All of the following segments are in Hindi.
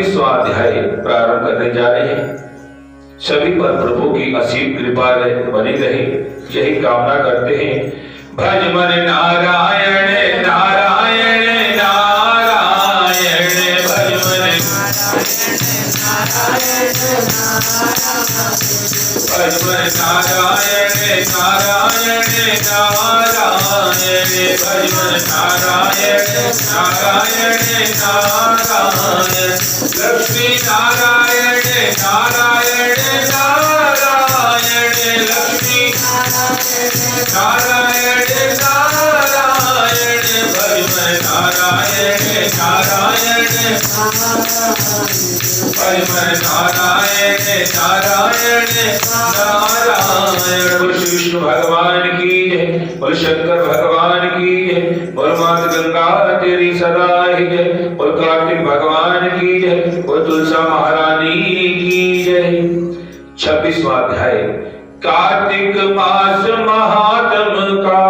26वां अध्याय प्रारंभ करने जा रहे हैं। सभी पर प्रभु की असीम कृपा बनी रहे, यही कामना करते हैं। भज मन नारायण नारायण नारायण, भज मन भज मन नारायण नारायण नारायण, भज मन नारायण नारायण नारायण, लक्ष्मी नारायण नारायण नारायण, लक्ष्मी नारायण नारायण, भज मन नारायण नारायण, भज मन नारायण नारायण नारायण। बोल श्री विष्णु भगवान की जय, बोल शंकर भगवान की जय, बोल माता गंगा तेरी सदा ही जय, बोल कार्तिक भगवान की जय, बोल तुलसा महारानी की जय। 26वां अध्याय। कार्तिक मास महात्म का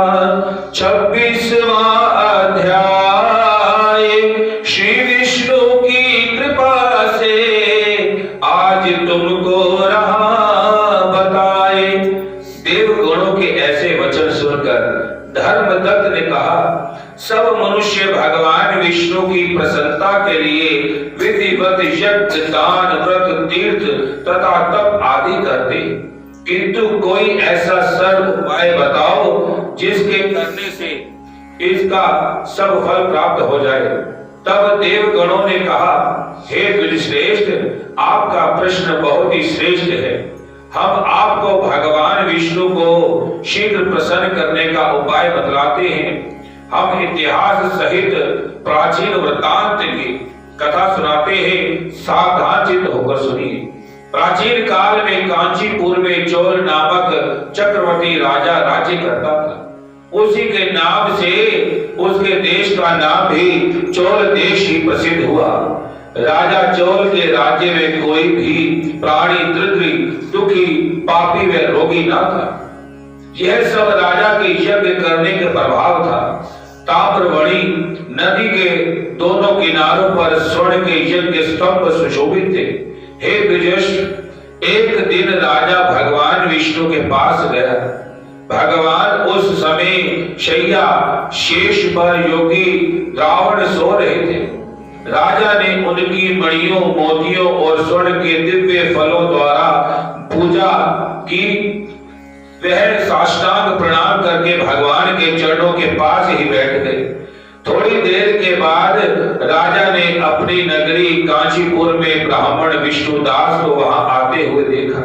26वां अध्याय। श्री विष्णु की कृपा से आज तुमको रहा बताए। देवगणों के ऐसे वचन सुनकर धर्मदत्त ने कहा, सब मनुष्य भगवान विष्णु की प्रसन्नता के लिए विधिवत यज्ञ दान व्रत तीर्थ तथा तप आदि करते, किंतु कोई ऐसा सरल उपाय बताओ जिसके करने से इसका सब फल प्राप्त हो जाए। तब देवगणों ने कहा, हे विश्रेष्ठ, आपका प्रश्न बहुत ही श्रेष्ठ है। हम आपको भगवान विष्णु को शीघ्र प्रसन्न करने का उपाय बतलाते हैं। हम इतिहास सहित प्राचीन वृत्तांत की कथा सुनाते हैं, सावधान चित्त होकर सुनिए। प्राचीन काल में कांचीपुर में चोल नामक चक्रवर्ती राजा राज्य करता था। उसी के नाम से उसके देश का नाम भी चोल देश ही प्रसिद्ध हुआ। राजा चोल के राज्य में कोई भी प्राणी दरिद्री दुखी पापी व रोगी न था। यह सब राजा के यज्ञ करने के प्रभाव था। ताम्रवणी नदी के दोनों किनारों पर स्वर्ण के यज्ञ स्तंभ सुशोभित थे। हे विजयश्री, एक दिन राजा भगवान विष्णु के पास गया। भगवान उस समय शैया शेष पर योगी रावण सो रहे थे। राजा ने उनकी मणियों मोतियों और स्वर्ण के दिव्य फलों द्वारा पूजा की। वह साष्टांग प्रणाम करके भगवान के चरणों के पास ही बैठ गए। थोड़ी देर के बाद राजा ने अपनी नगरी कांचीपुर में ब्राह्मण विष्णुदास को वहां आते हुए देखा।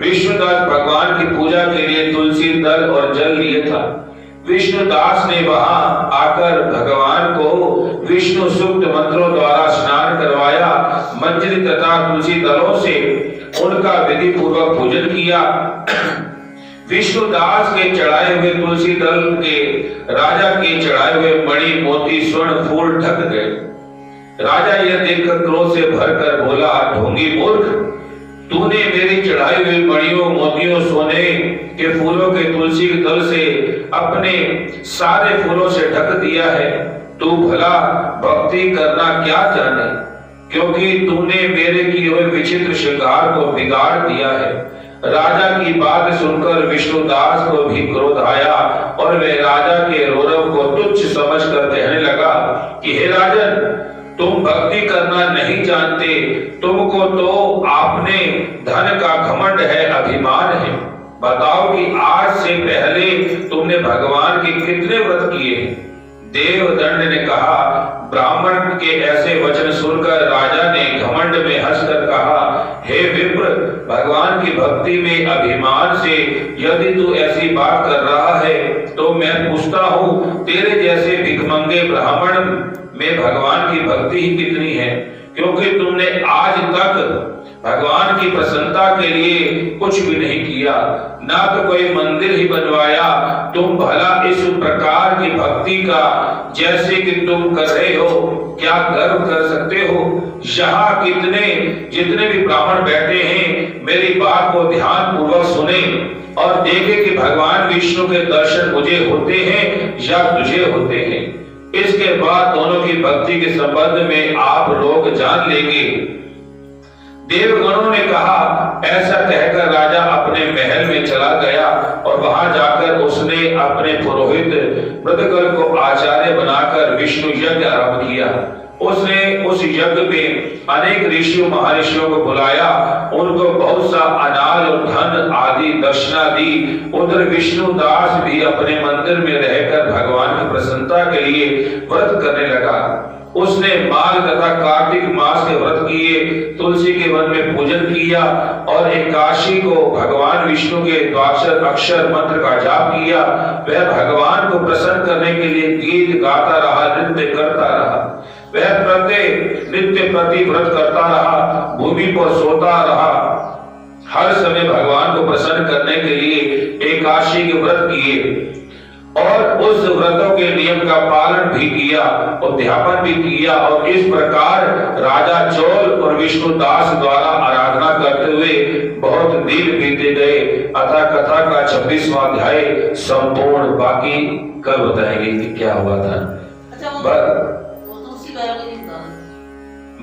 विष्णुदास भगवान की पूजा के लिए तुलसी दल और जल लिए था। विष्णुदास ने वहां आकर भगवान को विष्णु सूक्त मंत्रों द्वारा स्नान करवाया। मंजरी तथा तुलसी दलों से उनका विधि पूर्वक पूजन किया। विष्णुदास के चढ़ाए हुए तुलसी दल के राजा के चढ़ाए हुए मणि मोती स्वर्ण फूल ढक गए। राजा यह देखकर क्रोध से भरकर बोला, ढोंगी मूर्ख, तूने मेरी चढ़ाई हुई मणियों मोतियों सोने के फूलों के तुलसी दल से अपने सारे फूलों से ढक दिया है। तू भला भक्ति करना क्या जाने, क्योंकि तूने मेरे किए हुए विचित्र श्रृंगार को बिगाड़ दिया है। राजा की बात सुनकर विष्णुदास को भी क्रोध आया और वे राजा के गौरव को तुच्छ समझकर कहने लगा कि हे राजन, तुम भक्ति करना नहीं जानते, तुमको तो आपने धन का घमंड है, अभिमान है। बताओ कि आज से पहले तुमने भगवान के कितने व्रत किए हैं? देवदंड ने कहा, ब्राह्मण के ऐसे वचन सुनकर राजा ने घमंड में हंसकर कहा, हे विप्र, भगवान की भक्ति में अभिमान से यदि तू ऐसी बात कर रहा है तो मैं पूछता हूँ, तेरे जैसे भिखमंगे ब्राह्मण में भगवान की भक्ति ही कितनी है? क्योंकि तुमने आज तक भगवान की प्रसन्नता के लिए कुछ भी नहीं किया, ना तो कोई मंदिर ही बनवाया। तुम भला इस प्रकार की भक्ति का जैसे कि तुम कर रहे हो क्या गर्व कर सकते हो? यहाँ जितने भी ब्राह्मण बैठे हैं, मेरी बात को ध्यान पूर्वक सुने और देखे कि भगवान विष्णु के दर्शन मुझे होते हैं या तुझे होते हैं। इसके बाद दोनों की भक्ति के संबंध में आप लोग जान लेंगे। देवगणों ने कहा। ऐसा कहकर राजा अपने महल में चला गया और वहां जाकर उसने अपने पुरोहित मृदगल को आचार्य बनाकर विष्णु यज्ञ आरंभ किया। उसने उस यज्ञ में अनेक ऋषियों महर्षियों को बुलाया, उनको बहुत सा अनाज और धन आदि दक्षिणा दी। उधर विष्णु दास भी अपने मंदिर में रहकर भगवान की प्रसन्नता के लिए व्रत करने लगा। उसने माघ तथा कार्तिक मास के व्रत किए, तुलसी के वन में पूजन किया और एकादशी को भगवान विष्णु के द्वादश अक्षर मंत्र का जाप किया। वह भगवान को प्रसन्न करने के लिए गीत गाता रहा, नृत्य करता रहा। वह प्रत्येक नित्य प्रति व्रत करता रहा, भूमि पर सोता रहा। हर समय भगवान को प्रसन्न करने के लिए एकादशी के व्रत किए और उस व्रतों के नियम का पालन भी किया, अध्यापन भी किया। और इस प्रकार राजा चोल और विष्णुदास द्वारा आराधना करते हुए बहुत दिन बीते गए। अतः कथा का 26वां अध्याय संपूर्ण। बाकी कल बताएंगे कि क्या हुआ था।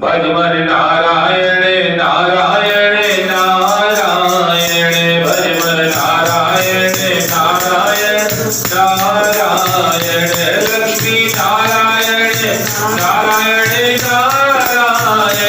भजमन नारायण नारायण नारायण, भजमन नारायण नारायण नारायण, लक्ष्मी नारायण नारायण नारायण,